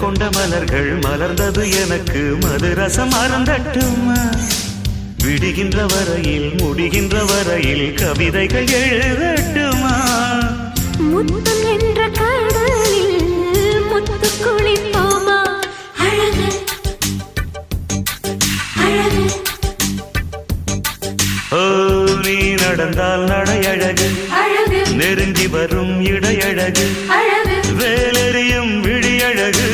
கொண்ட மலர்கள் மலர்ந்தது எனக்கு மதுரசம் அருந்தட்டுமா விடுகின்ற வரையில் முடிகின்ற வரையில் கவிதைகள் எழுதட்டுமா முத்தம் என்ற கடலில் முத்து குளிப்போமா அழகு அழகு ஓ நீ நடந்தால் நடையழகு நெருங்கி வரும் இடையழகு வேலெறியும் விழியழகு